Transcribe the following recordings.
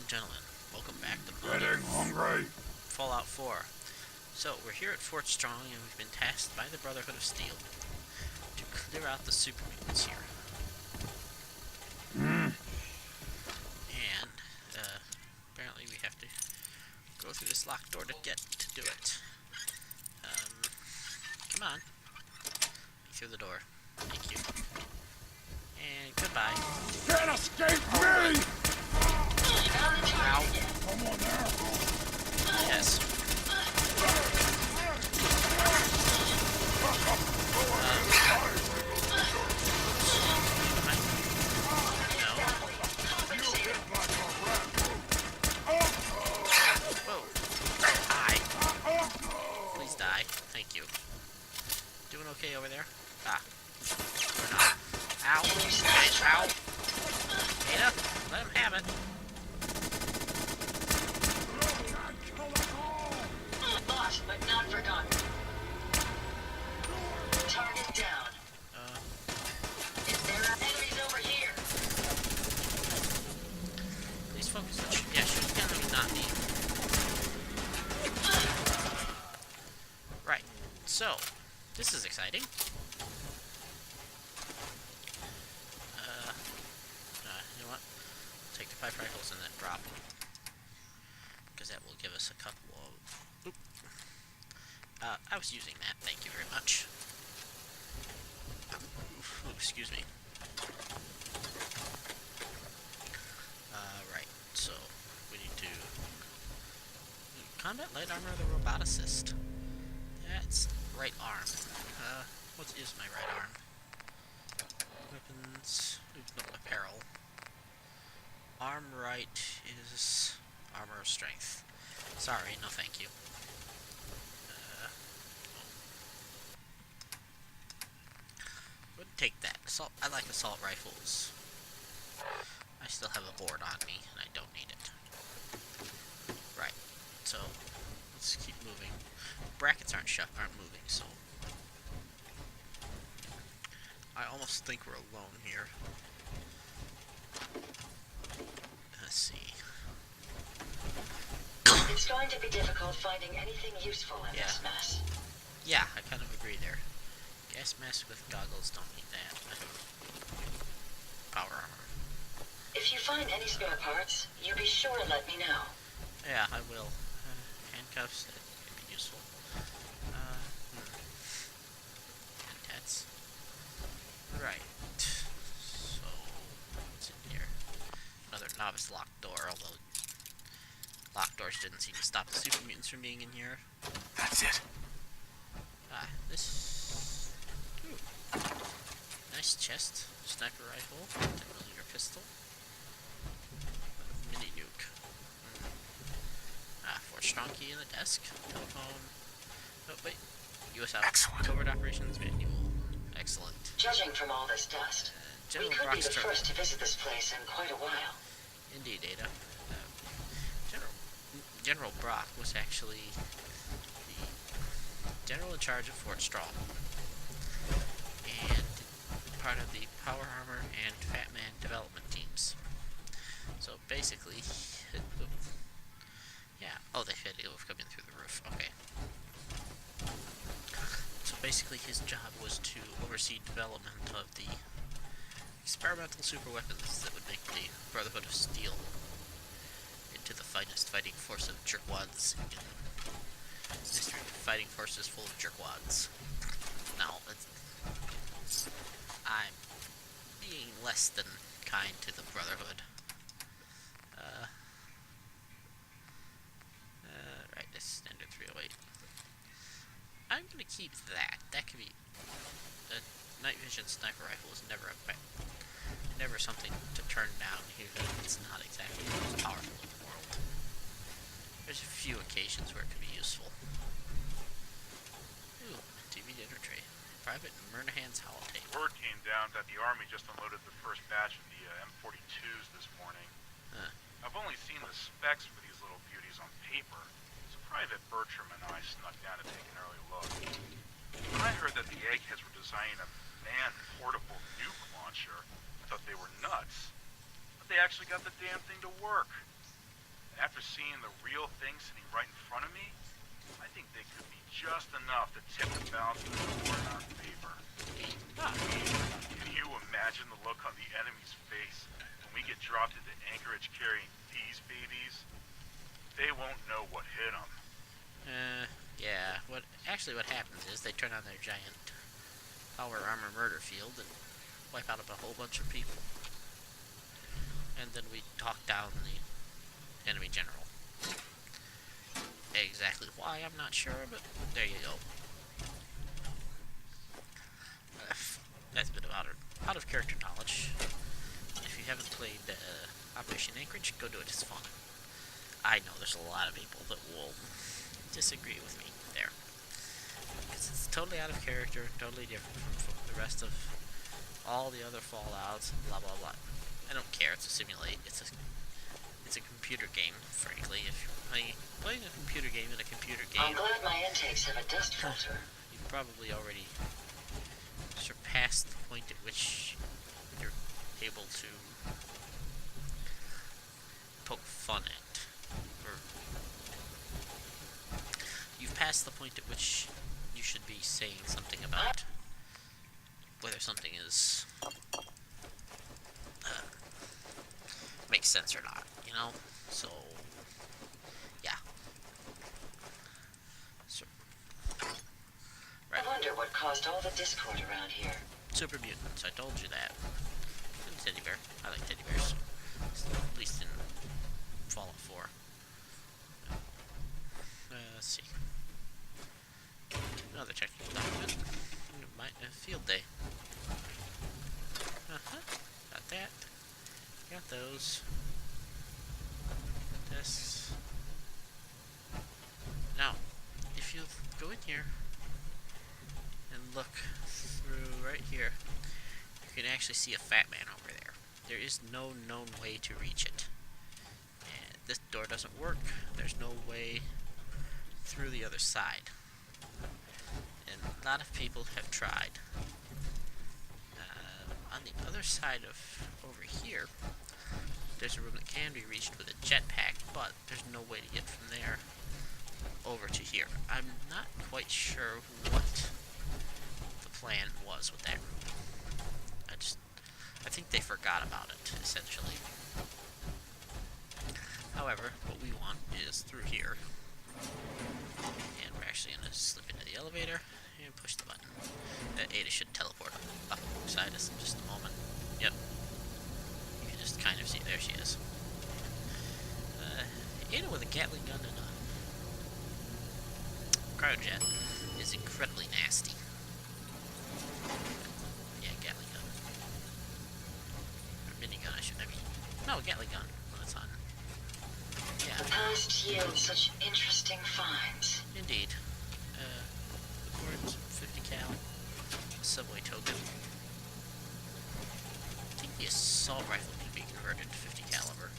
and gentlemen, welcome back to Getting hungry. Fallout 4. So, we're here at Fort Strong, and we've been tasked by the Brotherhood of Steel to clear out the super mutants here. And, apparently we have to go through this locked door to get to do it. Come on. Through the door. Thank you. And goodbye. Can't escape me! Ow. Someone there. Yes. No. Whoa. Hi. Please die. Thank you. Doing okay over there? Ah. Or not. Ow. Ow. Ada, let him have it. Lost, but not forgotten. Target down. There are enemies over here. Please focus on yeah, shoot the enemy, not me. Right. So, this is exciting. You know what? Take the pipe rifles and then drop them. Because that will give us a couple of... Oop. I was using that, thank you very much. Ooh, excuse me. Right, so we need to... Combat light armor of the roboticist. That's right arm. What is my right arm? Weapons... no, apparel. Arm right is armor of strength. Sorry, no thank you. Wouldn't take that. Assault. I like assault rifles. I still have a board on me, and I don't need it. Right. So let's keep moving. Brackets aren't moving, so I almost think we're alone here. Let's see. It's going to be difficult finding anything useful in this mess. Yeah, I kind of agree there. Gas mask with goggles, don't need that. Power armor. If you find any spare parts, you be sure to let me know. Yeah, I will. Handcuffs, that could be useful. That's right. So, what's in here? Another novice locked door, although locked doors didn't seem to stop the super mutants from being in here. That's it. This... Ooh. Nice chest. Sniper rifle. 10mm pistol. Mini nuke. Fort Strong key in the desk. Telephone. Oh, wait. US Covert Operations Manual. Excellent. Judging from all this dust, we could be the first to visit this place in quite a while. Indeed, Ada. General Brock was actually the general in charge of Fort Strong, and part of the Power Armor and Fat Man development teams. So basically, yeah. Oh, they had to come in through the roof. Okay. So basically, his job was to oversee development of the experimental super weapons that would make the Brotherhood of Steel into the finest fighting force of jerkwads in history. Fighting forces full of jerkwads. Now, I'm being less than kind to the Brotherhood. Right, this standard 308. I'm gonna keep that. That could be... A night vision sniper rifle is never something to turn down, even if it's not exactly the most powerful in the world. There's a few occasions where it could be useful. Ooh, TV dinner tray. Private Murnahan's holotape. Word came down that the Army just unloaded the first batch of the M42s this morning. I've only seen the specs for these little beauties on paper, so Private Bertram and I snuck down to take an early look. When I heard that the eggheads were designing a manned portable nuke launcher, I thought they were nuts. But they actually got the damn thing to work. After seeing the real thing sitting right in front of me, I think they could be just enough to tip the balance of the war in our favor. Can you imagine the look on the enemy's face when we get dropped into anchorage carrying these babies? They won't know what hit them. Yeah. What happens is they turn on their giant power armor murder field and wipe out a whole bunch of people. And then we talk down the enemy general. Exactly why, I'm not sure, but there you go. That's a bit of out of character knowledge. If you haven't played Operation Anchorage, go do it, it's fun. I know there's a lot of people that will disagree with me there. Because it's totally out of character, totally different from the rest of all the other Fallouts, blah blah blah. I don't care, it's a simulate, it's a computer game, frankly. If you're playing a computer game in a computer game, I'm glad my intakes have a dust filter. You've probably already surpassed the point at which you're able to poke fun at. Or you've passed the point at which you should be saying something about whether something is makes sense or not, you know? So, yeah. So, right. I wonder what caused all the discord around here. Super mutants, I told you that. And teddy bear. I like teddy bears. At least in Fallout 4. Let's see. Another technical document. Field day. Got that. Got those. Desks. Now, if you go in here and look through right here, you can actually see a fat man over there. There is no known way to reach it. And this door doesn't work. There's no way through the other side. And a lot of people have tried. On the other side of over here, there's a room that can be reached with a jetpack, but there's no way to get from there over to here. I'm not quite sure what the plan was with that room. I think they forgot about it, essentially. However, what we want is through here. And we're actually going to slip into the elevator and push the button. Ada should teleport up beside us in just a moment. Yep. You can just kind of see, there she is. Ada with a Gatling gun and a cryojet is incredibly nasty. Yeah, Gatling gun. Or minigun, no, Gatling gun when it's on. Yeah. The past yields such interesting finds. Indeed. Records 50 cal. Subway token. I think the assault rifle can be converted to 50 caliber.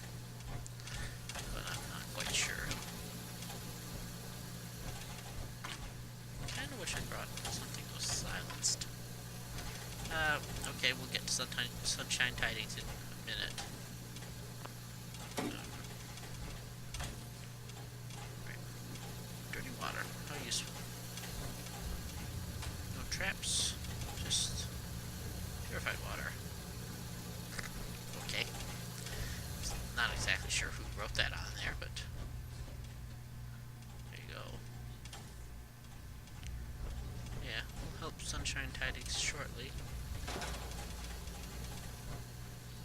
But I'm not quite sure. Kinda wish I brought something that was silenced. Okay, we'll get to Sunshine Tidings in a minute. Right. Dirty water. How useful. No traps. Just purified water. Okay. Not exactly sure who wrote that on there, but there you go. Yeah, we'll help Sunshine Tidings shortly.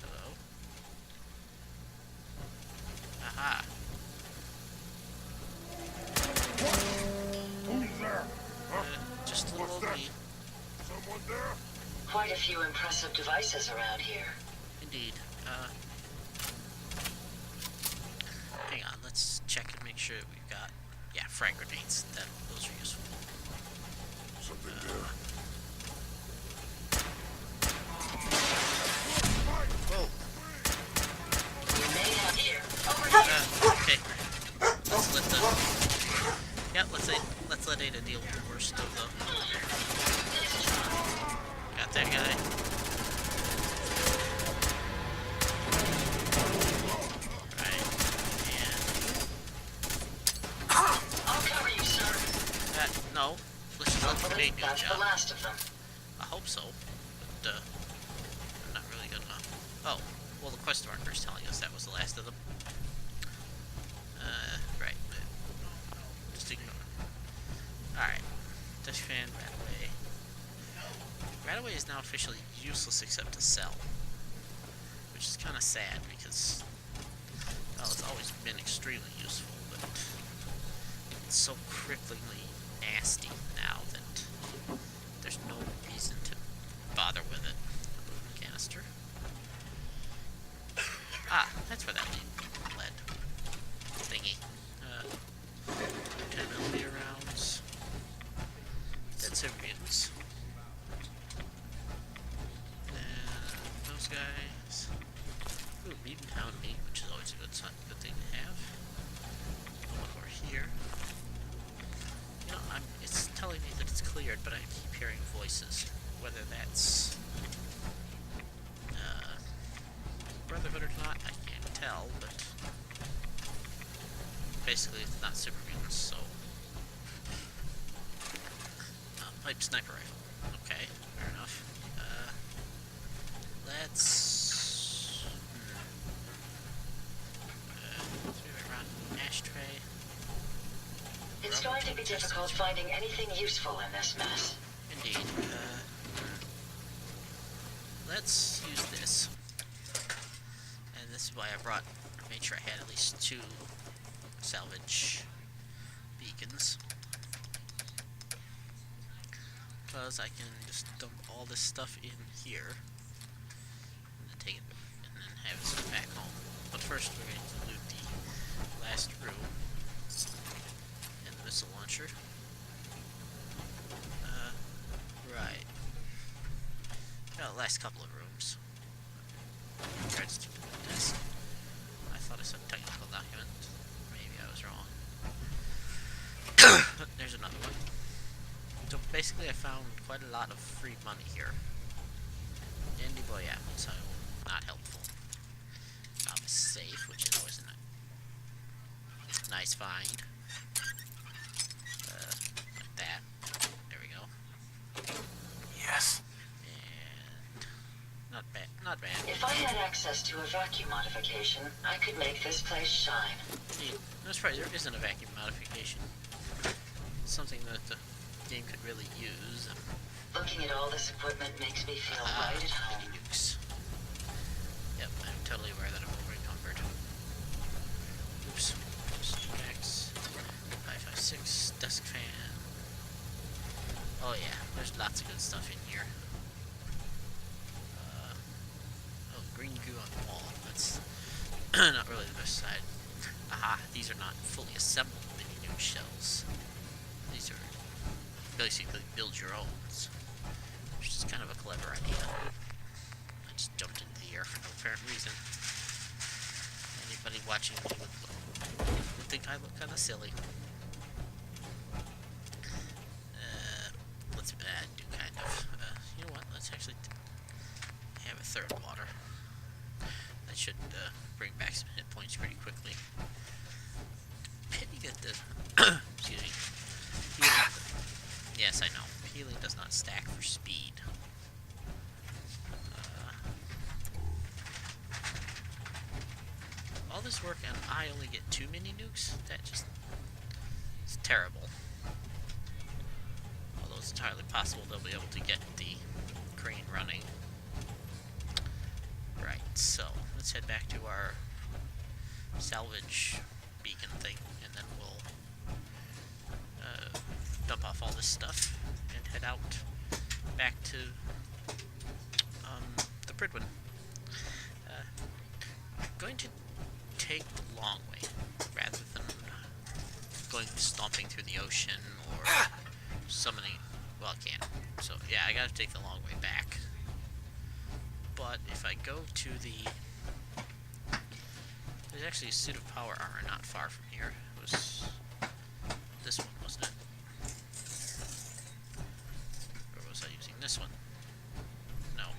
Hello. Aha. Who's there? Just a little What's that? me. Someone there? Quite a few impressive devices around here. Indeed. Hang on, let's check and make sure that we've got, yeah, frag grenades. Those are useful. Something there. Whoa. We may have here. Over here. Okay. Let's let let's let Ada deal with the worst of them. Got that guy. Right. And Hopefully, new that's job. the last of them. I hope so, but I'm not really gonna. Oh, well, the quest marker is telling us that was the last of them. Right. Just ignore. Alright. Dutch fan, Radaway. Radaway is now officially useless except to sell. Which is kind of sad because, well, it's always been extremely useful, but it's so cripplingly nasty now that there's no reason to bother with it. Canister. Ah, that's where that led. Thingy. 10mm rounds. Dead civilians. And those guys. Ooh, beaten hound meat, which is always a good thing to have. One more here. You know, it's telling me that it's cleared, but I keep hearing voices. Whether that's Brotherhood or not, I can't tell, but basically it's not super mutants, so pipe sniper rifle. Okay, fair enough. Let's around ashtray. It's going to be difficult finding anything useful in this mess. Indeed. Let's use this. And this is why I made sure I had at least 2 salvage beacons. Because I can just dump all this stuff in here. And then take it and then have it sent back home. But first we're going to loot the last room. And the missile launcher. Right. Got the last couple of rooms. Tried to stupid desk. I thought I said technical document. Maybe I was wrong. There's another one. So basically I found quite a lot of free money here. Dandy boy apples, so not helpful. Found a safe, which is always a nice find. Like that. There we go. Yes. And not bad, not bad. If I had access to a vacuum modification, I could make this place shine. Indeed. That's right, there isn't a vacuum modification. Something that the game could really use. Looking at all this equipment makes me feel right at home. Nukes. Yep, I'm totally aware that I'm over encumbered. Oops. Max. 556. Desk fan. Oh yeah, there's lots of good stuff in here. Oh, green goo on the wall. That's not really the best side. Aha, these are not fully assembled mini nuke shells. These are basically build your own, which is kind of a clever idea. I just jumped into the air for no apparent reason. Anybody watching me would think I look kind of silly. Let's do kind of. You know what? Let's actually have a third water. That should bring back some hit points pretty quickly. Pity that the excuse me. Healing, yes, I know. Healing does not stack for speed. All this work and I only get 2 mini nukes? That just is terrible. Although it's entirely possible they'll be able to get the crane running. Right, so let's head back to our salvage beacon thing, and then we'll dump off all this stuff and head out back to the Pridwin. I'm going to take the long way rather than going stomping through the ocean or summoning. Well, I can't. So yeah, I gotta take the long way back. But if I go to the, there's actually a suit of power armor not far from here. It was this one, wasn't it? Or was I using this one? No.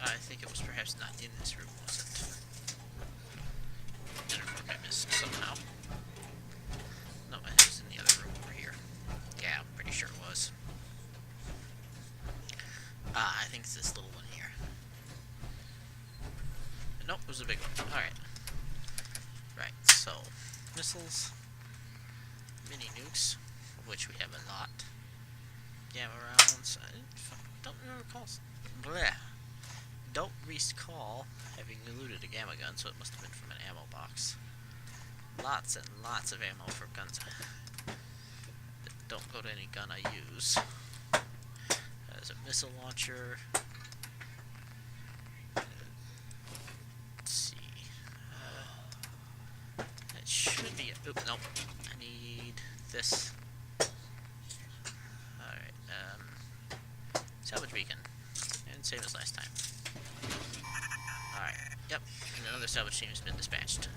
I think it was perhaps not in this room, was it? I missed somehow. No, it was in the other room over here. Yeah, I'm pretty sure it was. is this little one here? Nope, it was a big one. Alright. Right, so missiles, mini nukes, of which we have a lot. Gamma rounds. I don't recall. Bleh. Don't recall having looted a gamma gun, so it must have been from an ammo box. Lots and lots of ammo for guns that don't go to any gun I use. There's a missile launcher. Let's see. That should be it. Oop, nope. I need this. Alright, salvage beacon. And same as last time. Alright, yep. And another salvage team has been dispatched.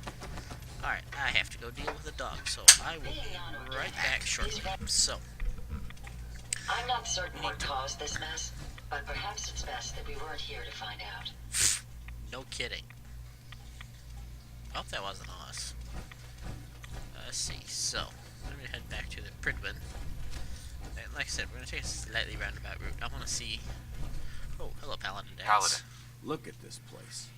Alright, I have to go deal with the dog, so I will be right back shortly. So, I'm not certain what caused this mess, but perhaps it's best that we weren't here to find out. no kidding. Hope that wasn't us. Let's see, so, I'm going to head back to the Pridwin. And like I said, we're going to take a slightly roundabout route. I want to see... Oh, hello, Paladin Dax. Paladin. Look at this place.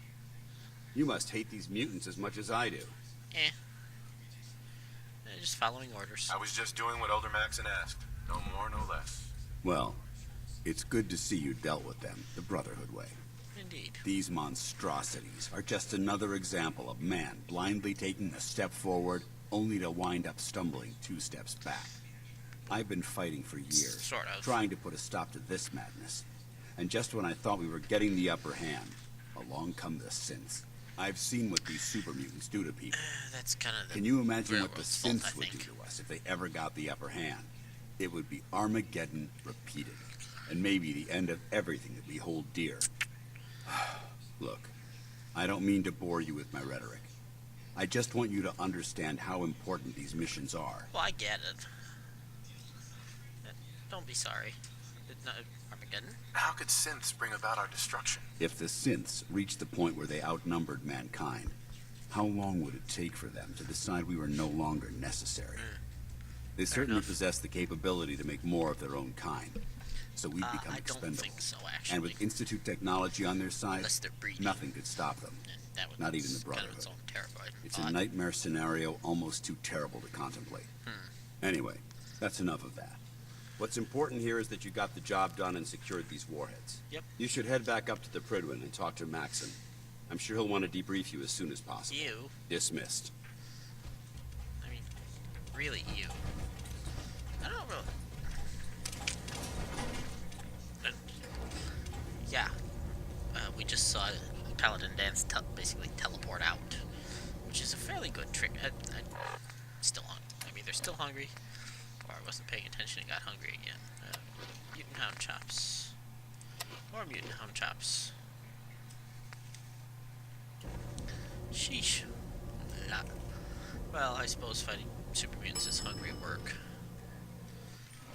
You must hate these mutants as much as I do. Just following orders. I was just doing what Elder Maxson asked. No more, no less. Well, it's good to see you dealt with them the Brotherhood way. Indeed. These monstrosities are just another example of man blindly taking a step forward, only to wind up stumbling 2 steps back. I've been fighting for years, Sort of. trying to put a stop to this madness. And just when I thought we were getting the upper hand, along come the synths. I've seen what these super mutants do to people. That's kind of the Can you imagine what the railroad's fault, synths I would do think. to us if they ever got the upper hand? It would be Armageddon repeated, and maybe the end of everything that we hold dear. Look, I don't mean to bore you with my rhetoric. I just want you to understand how important these missions are. Well, I get it. Don't be sorry. No, Armageddon. How could synths bring about our destruction? If the synths reached the point where they outnumbered mankind, how long would it take for them to decide we were no longer necessary? They certainly possess the capability to make more of their own kind, so we've become I expendable. don't think so, actually. And with Institute technology on their side, Unless they're breeding. nothing could stop them. That would Not be even the kind of its Brotherhood. own terrified It's thought. a nightmare scenario almost too terrible to contemplate. Anyway, that's enough of that. What's important here is that you got the job done and secured these warheads. Yep. You should head back up to the Pridwin and talk to Maxson. I'm sure he'll want to debrief you as soon as possible. You? Dismissed. I mean, really, you? I don't really... Yeah. We just saw Paladin Dance basically teleport out, which is a fairly good trick. Still hungry. I'm either still hungry, or I wasn't paying attention and got hungry again. Mutant Hound Chops. More Mutant Hound Chops. Sheesh. Well, I suppose fighting super mutants is hungry work.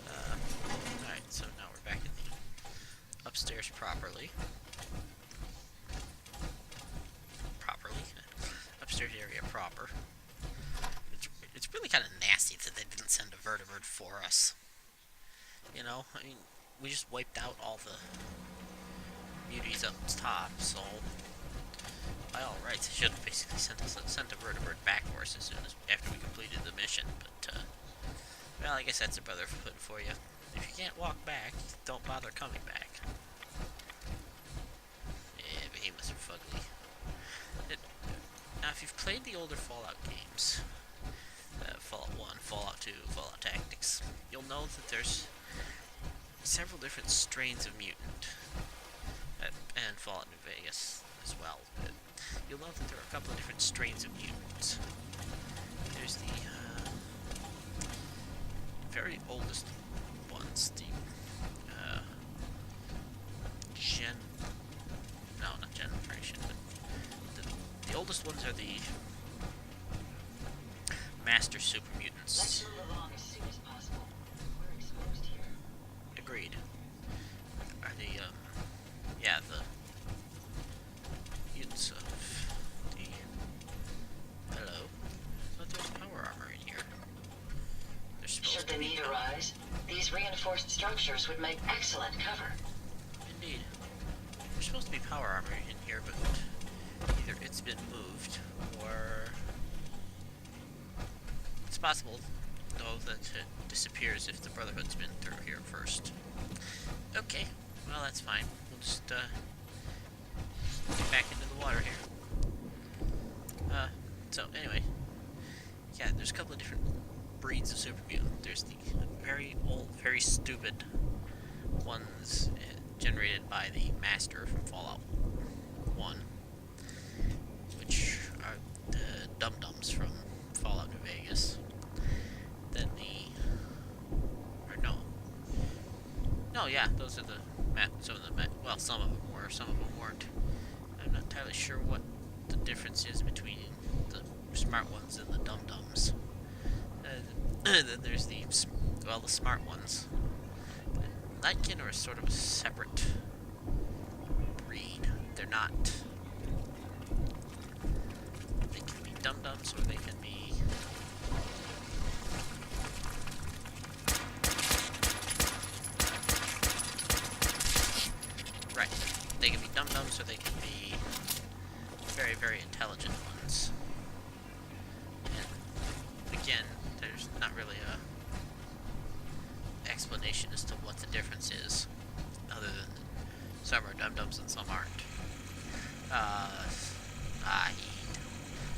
Alright, so now we're back in the upstairs properly. Upstairs area proper. It's really kind of nasty that they didn't send a Vertibird for us. You know, I mean, we just wiped out all the beauties up top, so by all rights, they should have basically sent a Vertibird back for us as soon as after we completed the mission. But well, I guess that's a Brotherhood for you. If you can't walk back, don't bother coming back. Yeah, behemoths are fugly. Now, if you've played the older Fallout games, Fallout 1, Fallout 2, Fallout Tactics, you'll know that there's several different strains of mutant, and Fallout New Vegas as well. But you'll know that there are a couple of different strains of mutants. There's the very oldest ones, the not generation, but the oldest ones are the Master Super Mutants. Let's move along as soon as possible. We're exposed here. Agreed. Are the mutants of the... Hello? But there's power armor in here. There's supposed Should to the be need power. arise, these reinforced structures would make excellent cover. Indeed. supposed to be power armor in here, but either it's been moved, or it's possible, though, that it disappears if the Brotherhood's been through here first. Okay, well, that's fine. We'll just, get back into the water here. So, anyway. Yeah, there's a couple of different breeds of super mutant. There's the very old, very stupid ones generated by the Master from Fallout 1, which are the dum-dums from Fallout New Vegas. Then those are some of them were, some of them weren't. I'm not entirely sure what the difference is between the smart ones and the dum-dums. Then there's the smart ones. Nightkin are sort of a separate breed. They're not. They can be dum-dums, or they can be. Right. They can be dum-dums, or they can be very, very intelligent ones. And again, there's not really a explanation as to what the difference is, other than some are dum-dums and some aren't.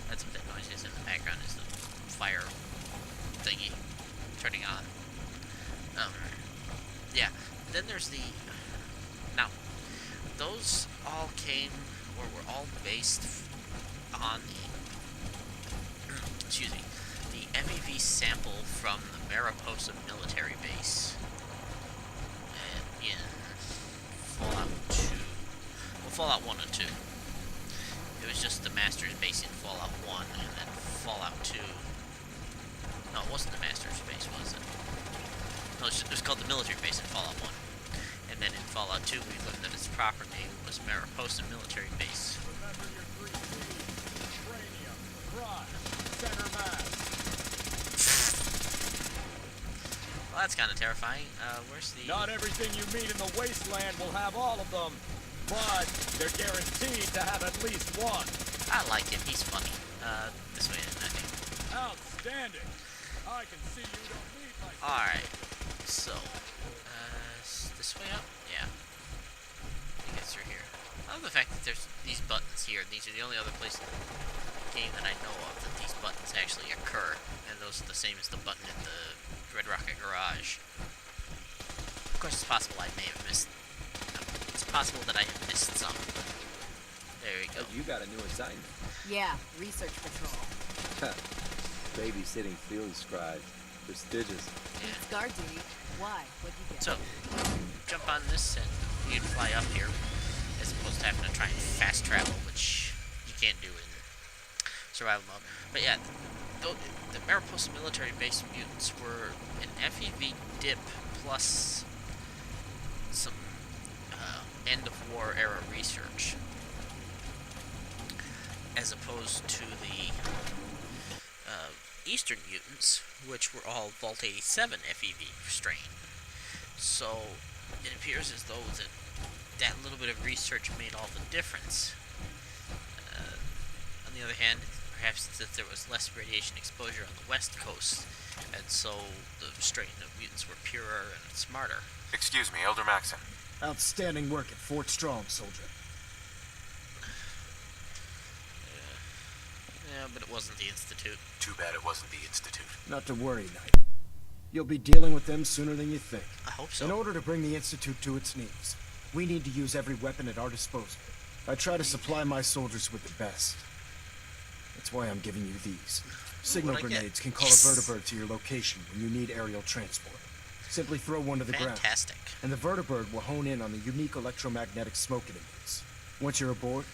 That's what that noise is in the background, is the fire thingy turning on. Yeah. Then there's the... Now, those all came, or were all based on the... excuse me. The MEV sample from the Mariposa military base in Fallout 2. Well, Fallout 1 and 2. It was just the Master's base in Fallout 1, and then Fallout 2. No, it wasn't the Master's base, was it? No, it was called the military base in Fallout 1. And then in Fallout 2, we learned that its proper name was Mariposa Military Base. Remember your 3 C's: Cranium, Crime, Center Mass. Well, that's kind of terrifying. Where's the... Not everything you meet in the wasteland will have all of them, but they're guaranteed to have at least one. I like him. He's funny. This way in, I think. Outstanding. I can see you don't need my... Alright. So, this way up? Yeah. I think it's through here. I love the fact that there's these buttons here. These are the only other place in the game that I know of that these buttons actually occur. And those are the same as the button in the Red Rocket Garage. Of course, it's possible I may have missed... No, it's possible that I have missed some. There we go. You got a new assignment. Yeah, research patrol. Babysitting field scribes. Prestigious. Yeah. It's guard duty. Why? What'd you get? So, jump on this and you'd fly up here, as opposed to having to try and fast travel, which you can't do in survival mode. But yeah, the Mariposa military base mutants were an FEV dip plus some end-of-war era research, as opposed to the Eastern mutants, which were all Vault 87 FEV strain. So it appears as though that little bit of research made all the difference. On the other hand, perhaps it's that there was less radiation exposure on the West Coast, and so the strain of mutants were purer and smarter. Excuse me, Elder Maxson. Outstanding work at Fort Strong, soldier. Yeah, but it wasn't the Institute. Too bad it wasn't the Institute. Not to worry, Knight. You'll be dealing with them sooner than you think. I hope so. In order to bring the Institute to its knees, we need to use every weapon at our disposal. I try to supply my soldiers with the best. That's why I'm giving you these. Signal grenades can call a vertibird to your location when you need aerial transport. Simply throw one to the ground. Fantastic. And the vertibird will hone in on the unique electromagnetic smoke it emits. Once you're aboard,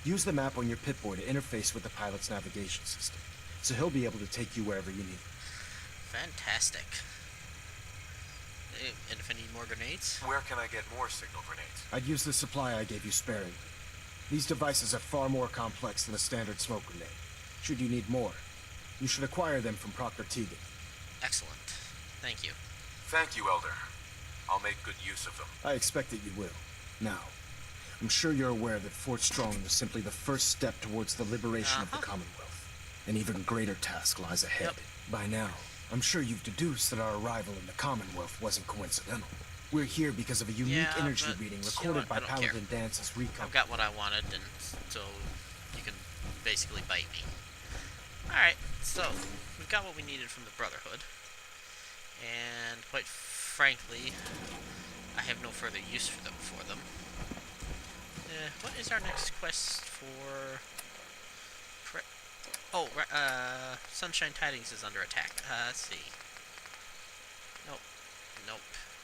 use the map on your Pip-Boy to interface with the pilot's navigation system, so he'll be able to take you wherever you need. Fantastic. And if I need more grenades? Where can I get more signal grenades? I'd use the supply I gave you sparingly. These devices are far more complex than a standard smoke grenade. Should you need more, you should acquire them from Proctor Teagan. Excellent. Thank you. Thank you, Elder. I'll make good use of them. I expect that you will. Now, I'm sure you're aware that Fort Strong was simply the first step towards the liberation of the Commonwealth. An even greater task lies ahead. By now, I'm sure you've deduced that our arrival in the Commonwealth wasn't coincidental. We're here because of a unique energy reading recorded by Paladin Dance's recon. I've got what I wanted, and so you can basically bite me. Alright, so we've got what we needed from the Brotherhood. And quite frankly, I have no further use for them. What is our next quest for... Sunshine Tidings is under attack. Let's see. Nope.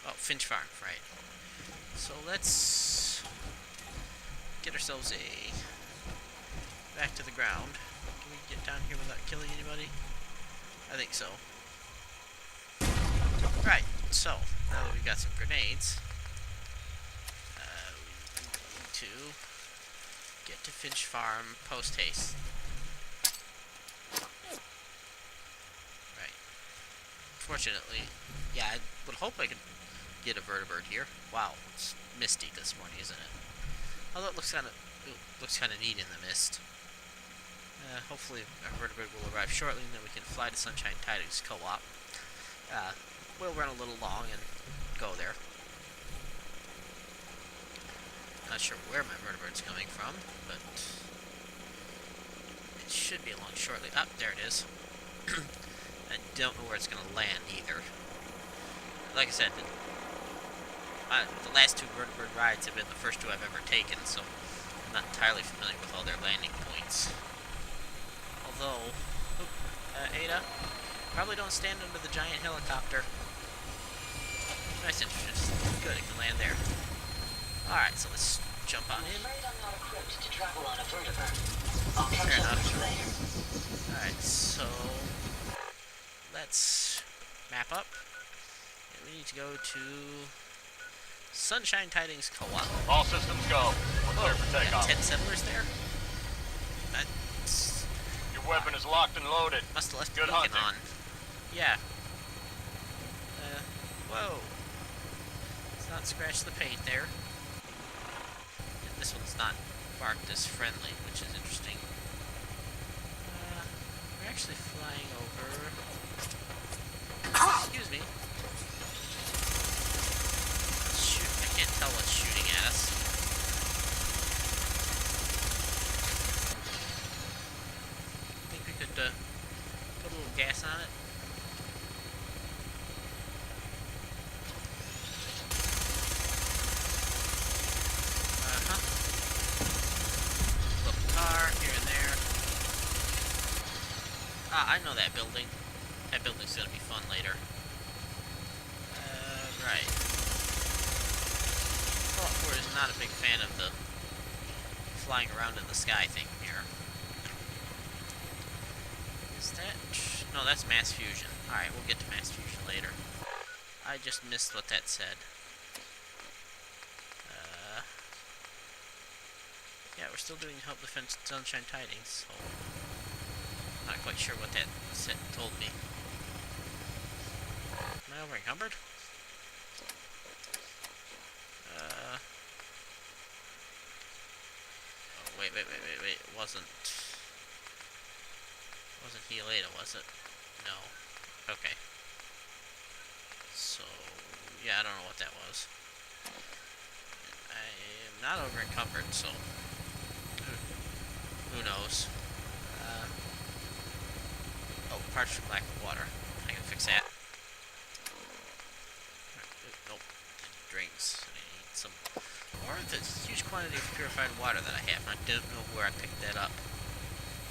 Oh, Finch Farm, right. So let's get ourselves back to the ground. Can we get down here without killing anybody? I think so. Right, so now that we've got some grenades, we need to get to Finch Farm post-haste. Right. Fortunately, yeah, I would hope I could get a vertibird here. Wow, it's misty this morning, isn't it? Although it looks kind of neat in the mist. Hopefully our vertibird will arrive shortly, and then we can fly to Sunshine Tidings Co-op. We'll run a little long and go there. Not sure where my vertibird's coming from, but it should be along shortly. Ah, there it is. I don't know where it's going to land either. Like I said, the last two vertibird rides have been the first two I've ever taken, so I'm not entirely familiar with all their landing points. Although, Ada, probably don't stand under the giant helicopter. Nice and good, it can land there. Alright, so let's jump on in. I'm afraid I'm not equipped to travel on a vertibird. I'll catch up with you later. Alright, so let's map up. And we need to go to Sunshine Tidings Co-op. All systems go. We're clear for takeoff. 10 settlers there? That's... Your weapon is locked and loaded. Must have left Good the beacon hunting. on. Yeah. Whoa. Let's not scratch the paint there. And this one's not marked as friendly, which is interesting. We're actually flying over... Excuse me. Shoot, I can't tell what's shooting at us. Think we could put a little gas on it? Little car here and there. I know that building. That building's gonna be fun later. Right. Fallout 4 is not a big fan of the flying around in the sky thing here. Is that... No, that's mass fusion. Alright, we'll get to mass fusion later. I just missed what that said. Yeah, we're still doing Help Defend Sunshine Tidings, so... Not quite sure what that told me. Am I over encumbered? Oh, wait. It wasn't Helena, was it? No. Okay. So, yeah, I don't know what that was. I am not over encumbered, so... Who knows? Oh, parts from lack of water. I can fix that. Nope. Drinks. I need some more of this huge quantity of purified water that I have. I don't know where I picked that up.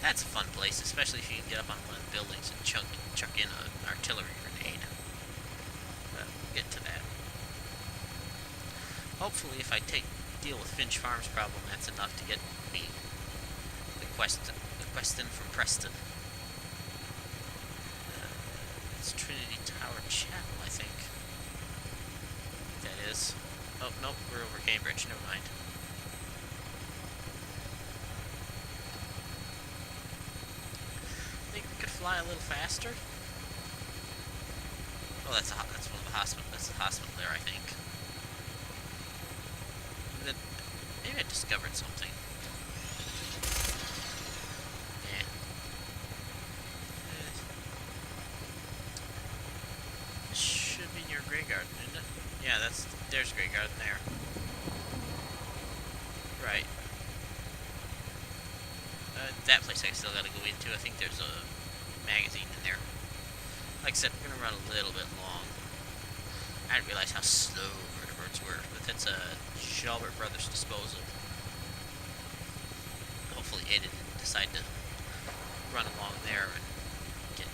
That's a fun place, especially if you can get up on one of the buildings and chuck in an artillery grenade. But we'll get to that. Hopefully, if I deal with Finch Farm's problem, that's enough to get me the questin from Preston. It's Trinity Tower Chapel, I think. That is. Oh, nope, we're over Cambridge, never mind. Think we could fly a little faster? Oh, that's one of the hospital. That's the hospital there, I think. Maybe I discovered something. Yeah. This should be near Grey Garden, isn't it? Yeah, there's Grey Garden there. Right. That place I still gotta go into. I think there's a magazine in there. Like I said, we're gonna run a little bit long. I didn't realize how slow vertibirds were, but that's a Shelbert Brothers disposal. Hopefully Ada didn't decide to run along there and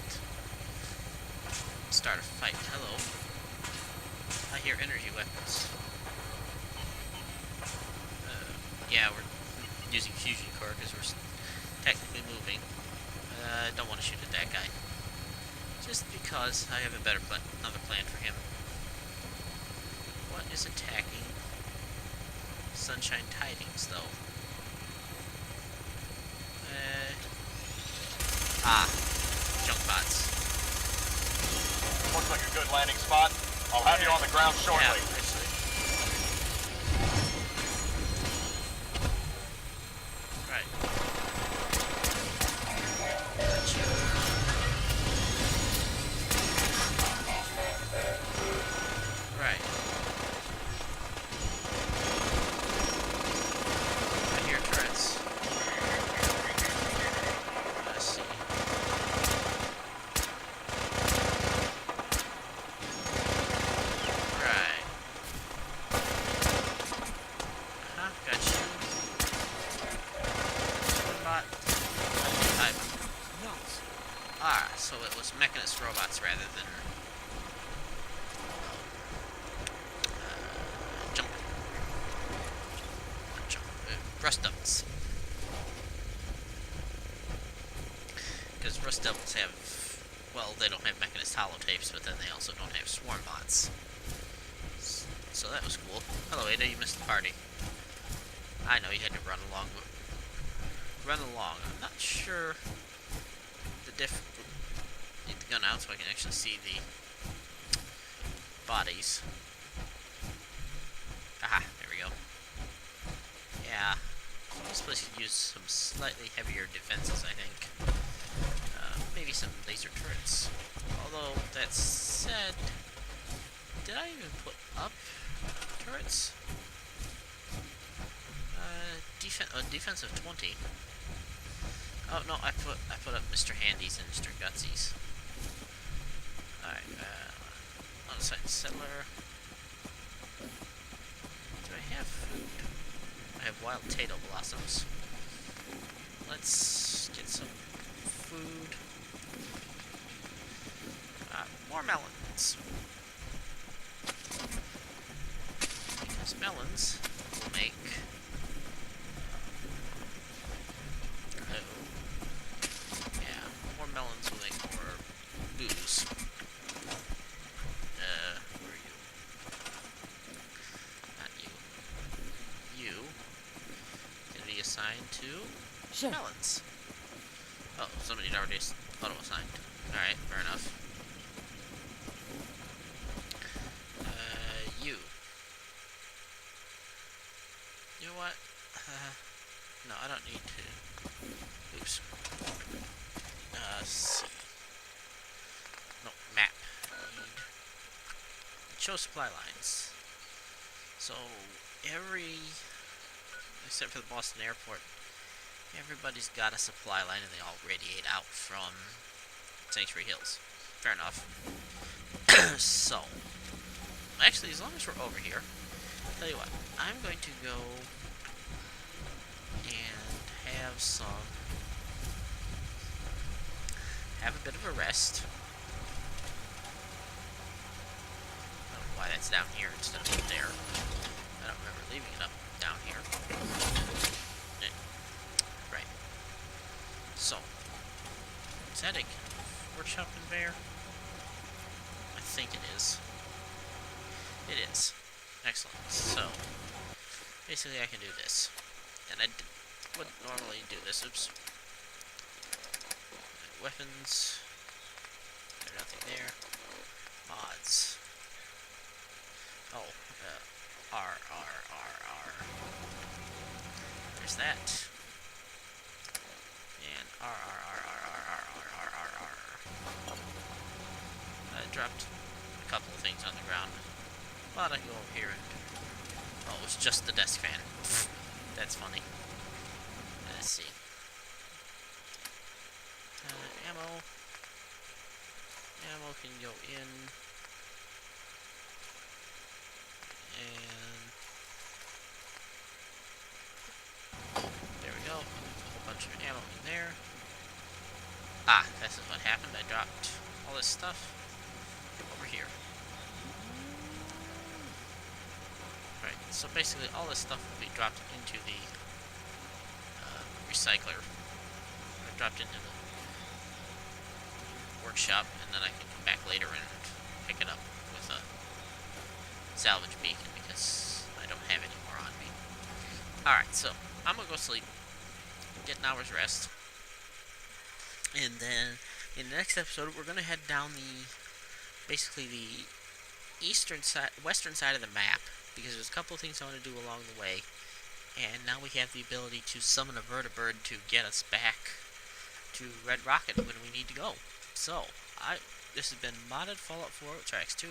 start a fight. Hello. I hear energy weapons. Yeah, we're using fusion core because we're technically moving. Don't want to shoot at that guy. Just because I have another plan for him. What is attacking Sunshine Tidings, though? Junk bots. Looks like a good landing spot. I'll have you on the ground shortly. Yeah, actually. Right. Right. I hear turrets. Let's see. Right. Got you. Bot. So it was mechanist robots rather than rust devils. Because rust devils have, well, they don't have mechanist holotapes, but then they also don't have swarm bots. So that was cool. Hello, Ada, you missed the party. I know you had to run along. I'm not sure the Get the gun out so I can actually see the bodies. Aha, there we go. Yeah, this place could use some slightly heavier defenses, I think. Maybe some laser turrets. Although, that said, did I even put up turrets? Defense of 20. Oh no, I put up Mr. Handies and Mr. Gutsies. Alright, on-site settler. Do I have food? I have wild potato blossoms. Let's get some food. More melons. Because melons will make more melons will make more booze. Where are you? Not you. You can be assigned to melons. Oh, somebody already auto-assigned. Alright, fair enough. You. You know what? No, I don't need to. Oops. See. No, map. Show supply lines. So, except for the Boston airport, everybody's got a supply line and they all radiate out from Sanctuary Hills. Fair enough. So, actually, as long as we're over here, tell you what, I'm going to go and have a bit of a rest. I don't know why that's down here instead of up there. I don't remember leaving it up down here. Right. So, is that a workshop conveyor? I think it is. It is. Excellent. So, basically I can do this. And I wouldn't normally do this. Oops. Weapons. There's nothing there. Mods. Oh, R. dropped a couple of things on the ground. Thought I'd go over here and... Oh, it was just the desk fan. That's funny. Let's see. Ammo. Ammo can go in. And... there we go. A whole bunch of ammo in there. Ah, this is what happened. I dropped all this stuff over here. Right, so basically all this stuff will be dropped into the recycler. Or dropped into the workshop, and then I can come back later and pick it up with a salvage beacon because I don't have any more on me. Alright, so I'm gonna go sleep, get an hour's rest, and then in the next episode we're gonna head down basically the western side of the map, because there's a couple of things I want to do along the way, and now we have the ability to summon a Vertibird to get us back to Red Rocket when we need to go. So, this has been Modded Fallout 4 Tracks 2.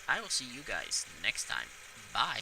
I will see you guys next time. Bye.